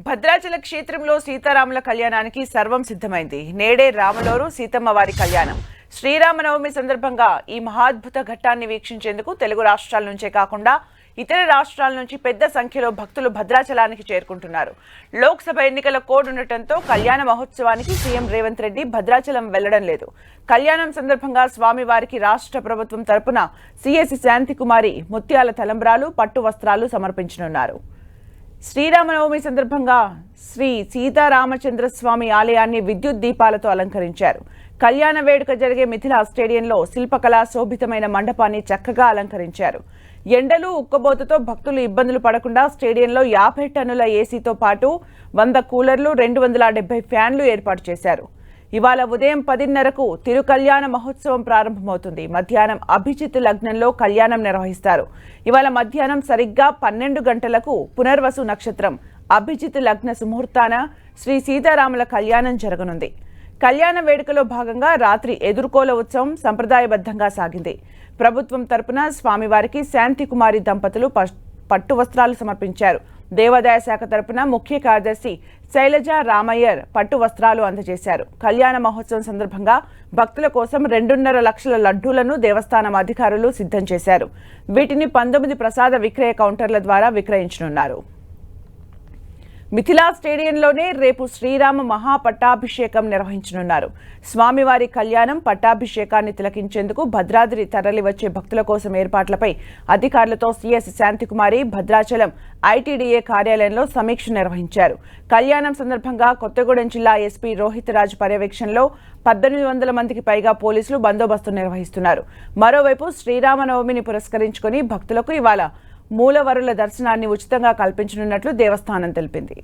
భద్రాచల క్షేత్రంలో సీతారాముల కళ్యాణానికి సర్వం సిద్ధమైంది. నేడే రాములోరు సీతమ్మ వారి కళ్యాణం. శ్రీరామనవమి సందర్భంగా ఈ మహాద్భుత ఘట్టాన్ని వీక్షించేందుకు తెలుగు రాష్ట్రాల నుంచే కాకుండా ఇతర రాష్ట్రాల నుంచి పెద్ద సంఖ్యలో భక్తులు భద్రాచలానికి చేరుకుంటున్నారు. లోక్సభ ఎన్నికల కోడ్ ఉండటంతో కళ్యాణ మహోత్సవానికి సీఎం రేవంత్ రెడ్డి భద్రాచలం వెళ్లడం లేదు. కళ్యాణం సందర్భంగా స్వామివారికి రాష్ట్ర ప్రభుత్వం తరపున సిఎస్ శాంతికుమారి ముత్యాల తలంబ్రాలు, పట్టు వస్త్రాలు సమర్పించనున్నారు. శ్రీరామనవమి సందర్భంగా శ్రీ సీతారామచంద్రస్వామి ఆలయాన్ని విద్యుత్ దీపాలతో అలంకరించారు. కళ్యాణ వేడుక జరిగే మిథిలా స్టేడియంలో శిల్పకళా శోభితమైన మండపాన్ని చక్కగా అలంకరించారు. ఎండలు, ఉక్కబోతతో భక్తులు ఇబ్బందులు పడకుండా స్టేడియంలో 50 టన్నుల ఏసీతో పాటు 100 కూలర్లు, 270 ఫ్యాన్లు ఏర్పాటు చేశారు. ఇవాళ ఉదయం 10:30కు తిరుకల్యాణ మహోత్సవం ప్రారంభమవుతుంది. మధ్యాహ్నం అభిజిత్ లగ్నంలో కళ్యాణం నిర్వహిస్తారు. ఇవాళ మధ్యాహ్నం సరిగ్గా 12 గంటలకు పునర్వసు నక్షత్రం అభిజిత్ లగ్న సుముహూర్తాన శ్రీ సీతారాముల కళ్యాణం జరగనుంది. కళ్యాణ వేడుకలో భాగంగా రాత్రి ఎదుర్కోల ఉత్సవం సంప్రదాయబద్ధంగా సాగింది. ప్రభుత్వం తరపున స్వామివారికి శాంతికుమారి దంపతులు పట్టు వస్త్రాలు సమర్పించారు. దేవాదాయ శాఖ తరపున ముఖ్య కార్యదర్శి శైలజ రామయ్యర్ పట్టు వస్త్రాలు అందజేశారు. కళ్యాణ మహోత్సవం సందర్భంగా భక్తుల కోసం 2.5 లక్షల లడ్డూలను దేవస్థానం అధికారులు సిద్ధం చేశారు. వీటిని 19 ప్రసాద విక్రయ కౌంటర్ల ద్వారా విక్రయించనున్నారు. మిథిలా స్టేడియంలోనే రేపు శ్రీరామ మహాపట్టాభిషేకం నిర్వహించనున్నారు. స్వామివారి కళ్యాణం, పట్టాభిషేకాన్ని తిలకించేందుకు భద్రాద్రి తరలివచ్చే భక్తుల కోసం ఏర్పాట్లపై అధికారులతో సిఎస్ శాంతికుమారి భద్రాచలం ఐటీడీఏ కార్యాలయంలో సమీక్ష నిర్వహించారు. కళ్యాణం సందర్భంగా కొత్తగూడెం జిల్లా ఎస్పీ రోహిత్ రాజ్ పర్యవేక్షణలో 1800 మందికి పైగా పోలీసులు బందోబస్తు నిర్వహిస్తున్నారు. మరోవైపు శ్రీరామనవమిని పురస్కరించుకుని భక్తులకు ఇవాళ మూలవరుల దర్శనాన్ని ఉచితంగా కల్పించనున్నట్లు దేవస్థానం తెలిపింది.